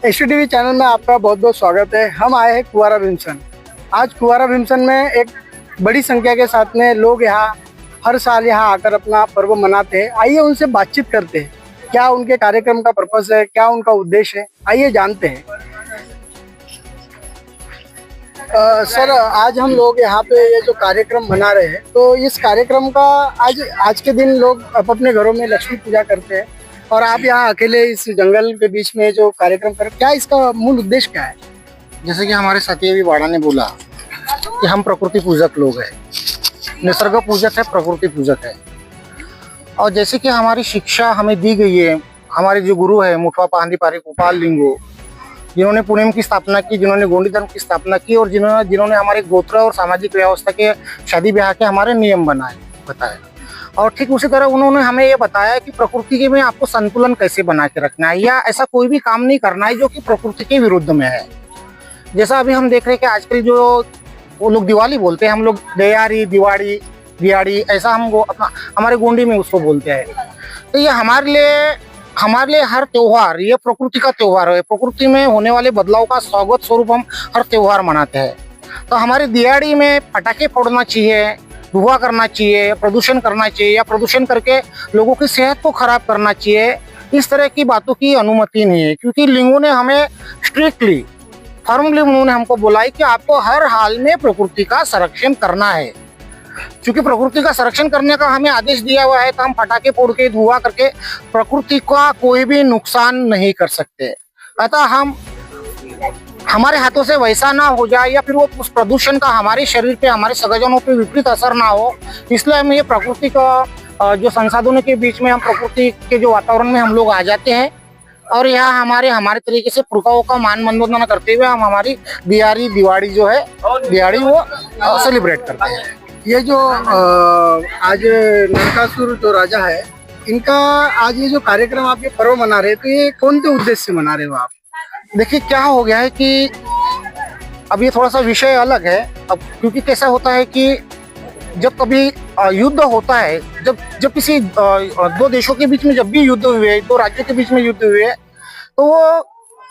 HTV channel में आपका बहुत बहुत स्वागत है। हम आए हैं कुंवारा भीमसन। आज कुंवारा भीमसन में एक बड़ी संख्या के साथ में लोग यहाँ हर साल यहाँ आकर अपना पर्व मनाते हैं। आइए उनसे बातचीत करते हैं, क्या उनके कार्यक्रम का पर्पस है, क्या उनका उद्देश्य है, आइए जानते हैं। सर, आज हम लोग यहाँ पे ये जो कार्यक्रम मना रहे हैं, तो इस कार्यक्रम का आज के दिन लोग अपने घरों में लक्ष्मी पूजा करते हैं और आप यहाँ अकेले इस जंगल के बीच में जो कार्यक्रम कर, क्या इसका मूल उद्देश्य क्या है? जैसे कि हमारे साथी अभी बाड़ा ने बोला कि हम प्रकृति पूजक लोग हैं, निसर्ग पूजक है, प्रकृति पूजक है। और जैसे कि हमारी शिक्षा हमें दी गई है, हमारे जो गुरु है मुठवा पाहंदी पारी गोपाल लिंगो, जिन्होंने पुणेम की स्थापना की, जिन्होंने गोंडी धर्म की स्थापना की और जिन्होंने हमारे गोत्र और सामाजिक व्यवस्था के शादी ब्याह के हमारे नियम बताए। और ठीक उसी तरह उन्होंने हमें ये बताया कि प्रकृति के में आपको संतुलन कैसे बना के रखना है, या ऐसा कोई भी काम नहीं करना है जो कि प्रकृति के विरुद्ध में है। जैसा अभी हम देख रहे हैं कि आजकल जो वो लोग दिवाली बोलते हैं, हम लोग दयारी, दिवाड़ी ऐसा हम हमारे गोंडी में उसको बोलते हैं। तो ये हमारे लिए हर त्योहार ये प्रकृति का त्योहार है। प्रकृति में होने वाले बदलाव का स्वागत स्वरूप हम हर त्योहार मनाते हैं। तो हमारी दिवाड़ी में पटाखे फोड़ना चाहिए, धुआं करना चाहिए, प्रदूषण करना चाहिए, या प्रदूषण करके लोगों की सेहत को खराब करना चाहिए, इस तरह की बातों की अनुमति नहीं है। क्योंकि लिंगों ने हमें स्ट्रिक्टली फॉर्मली उन्होंने हमको बोला है कि आपको हर हाल में प्रकृति का संरक्षण करना है। क्योंकि प्रकृति का संरक्षण करने का हमें आदेश दिया हुआ है, तो हम पटाखे फोड़ के धुआं करके प्रकृति का कोई भी नुकसान नहीं कर सकते। अतः हम हमारे हाथों से वैसा ना हो जाए, या फिर वो उस प्रदूषण का हमारे शरीर पे, हमारे स्वजनों पे विपरीत असर ना हो, इसलिए हम ये प्रकृति का जो संसाधनों के बीच में हम प्रकृति के जो वातावरण में हम लोग आ जाते हैं और यहाँ हमारे तरीके से पुरखाओं का मान वंदना करते हुए हम हमारी दिवाड़ी जो है दिवाड़ी वो सेलिब्रेट करते हैं। ये जो आज नरकासुर जो राजा है, इनका आज ये जो कार्यक्रम आप ये पर्व मना रहे हैं, तो ये कौन से उद्देश्य से मना रहे हो आप? देखिए क्या हो गया है कि अब ये थोड़ा सा विषय अलग है। अब क्योंकि कैसा होता है कि जब कभी युद्ध होता है, जब किसी दो देशों के बीच में जब भी युद्ध हुए, दो राज्यों के बीच में युद्ध हुए, तो वो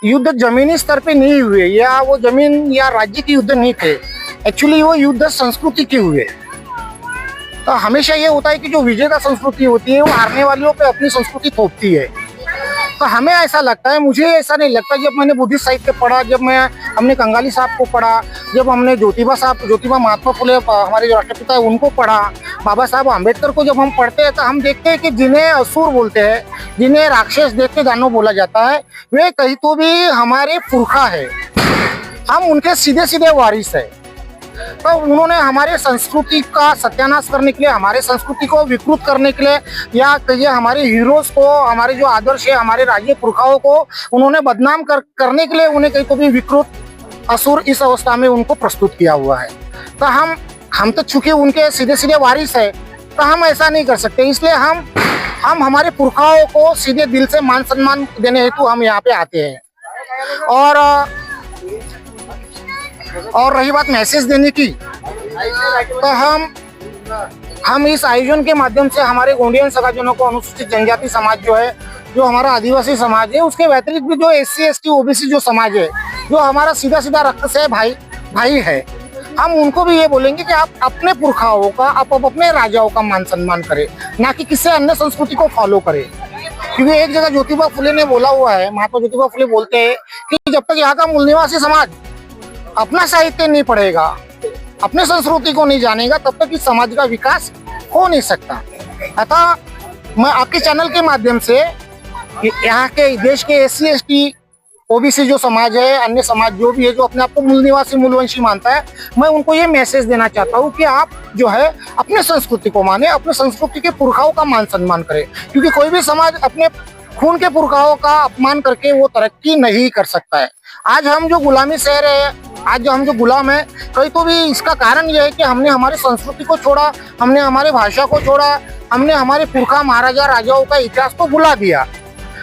युद्ध जमीनी स्तर पे नहीं हुए, या वो जमीन या राज्य के युद्ध नहीं थे। एक्चुअली वो युद्ध संस्कृति के हुए। तो हमेशा ये होता है कि जो विजेता संस्कृति होती है वो हारने वालों पे अपनी संस्कृति थोपती है। तो हमें ऐसा लगता है, मुझे ऐसा नहीं लगता। जब मैंने बुद्धिस्ट साहित्य पढ़ा, जब हमने कंगाली साहब को पढ़ा, जब हमने ज्योतिबा महात्मा फुले हमारे जो राष्ट्रपिता है उनको पढ़ा, बाबा साहब आम्बेडकर को जब हम पढ़ते हैं, तो हम देखते हैं कि जिन्हें असुर बोलते हैं, जिन्हें राक्षस देख के दानव बोला जाता है, वे कहीं तो भी हमारे पुरखा है, हम उनके सीधे सीधे वारिस है। तो उन्होंने हमारे संस्कृति का सत्यानाश करने के लिए, हमारे संस्कृति को विकृत करने के लिए, या कहिए हमारे हीरोज को, हमारे जो आदर्श है, हमारे राज्य पुरखाओं को उन्होंने बदनाम करने के लिए उन्हें कहीं तो भी विकृत असुर इस अवस्था में उनको प्रस्तुत किया हुआ है। तो हम तो चूंकि उनके सीधे सीधे वारिस है, तो हम ऐसा नहीं कर सकते। इसलिए हम हमारे पुरखाओं को सीधे दिल से मान सम्मान देने हेतु हम यहाँ पे आते हैं। और रही बात मैसेज देने की, तो हम इस आयोजन के माध्यम से हमारे गोंडियन सगाजनों को, अनुसूचित जनजाति समाज जो है, जो हमारा आदिवासी समाज है, उसके व्यतिरिक्त भी जो SC ST OBC जो समाज है, जो हमारा सीधा सीधा रक्त से भाई है, हम उनको भी ये बोलेंगे कि आप अपने पुरखाओं का, आप अपने राजाओं का मान सम्मान करें, ना कि किसी अन्य संस्कृति को फॉलो करें। क्योंकि एक जगह ज्योतिबा फुले ने बोला हुआ है, महात्मा ज्योतिबा फुले बोलते हैं कि जब तक यहाँ का मूल निवासी समाज अपना साहित्य नहीं पढ़ेगा, अपने संस्कृति को नहीं जानेगा, तब तक इस समाज का विकास हो नहीं सकता। अतः मैं आपके चैनल के माध्यम से यहाँ के देश के SC ST OBC जो समाज है, अन्य समाज जो भी है, जो अपने आप को मूल निवासी मूलवंशी मानता है, मैं उनको ये मैसेज देना चाहता हूँ कि आप जो है अपने संस्कृति को माने, अपने संस्कृति के पुरखाओं का मान सम्मान करें। क्योंकि कोई भी समाज अपने खून के पुरखाओं का अपमान करके वो तरक्की नहीं कर सकता है। आज हम जो गुलामी सह रहे हैं, आज जो हम जो गुलाम है, कहीं तो भी इसका कारण यह है कि हमने हमारी संस्कृति को छोड़ा, हमने हमारी भाषा को छोड़ा, हमने हमारे पुरखा महाराजा राजाओं का इतिहास को भुला दिया।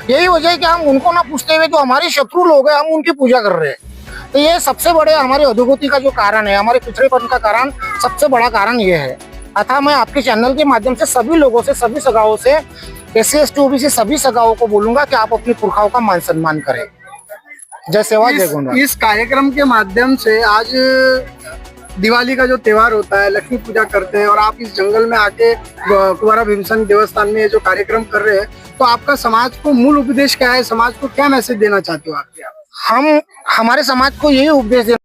यही वजह है कि हम उनको ना पूछते हुए जो हमारे शत्रु लोग हैं, हम उनकी पूजा कर रहे हैं। तो ये सबसे बड़े हमारे अधोगति का जो कारण है, हमारे पिछड़ेपन का कारण, सबसे बड़ा कारण ये है। अतः मैं आपके चैनल के माध्यम से सभी लोगों से, सभी सगाओं से, SC ST OBC सभी सगाओं को बोलूंगा कि आप अपने पुरखाओं का मान सम्मान करें। जय सेवा जय गुणराज। इस कार्यक्रम के माध्यम से आज दिवाली का जो त्योहार होता है, लक्ष्मी पूजा करते हैं और आप इस जंगल में आके कुंवारा भीमसेन देवस्थान में ये जो कार्यक्रम कर रहे हैं, तो आपका समाज को मूल उपदेश क्या है? समाज को क्या मैसेज देना चाहते हो आप? हम हमारे समाज को यही उपदेश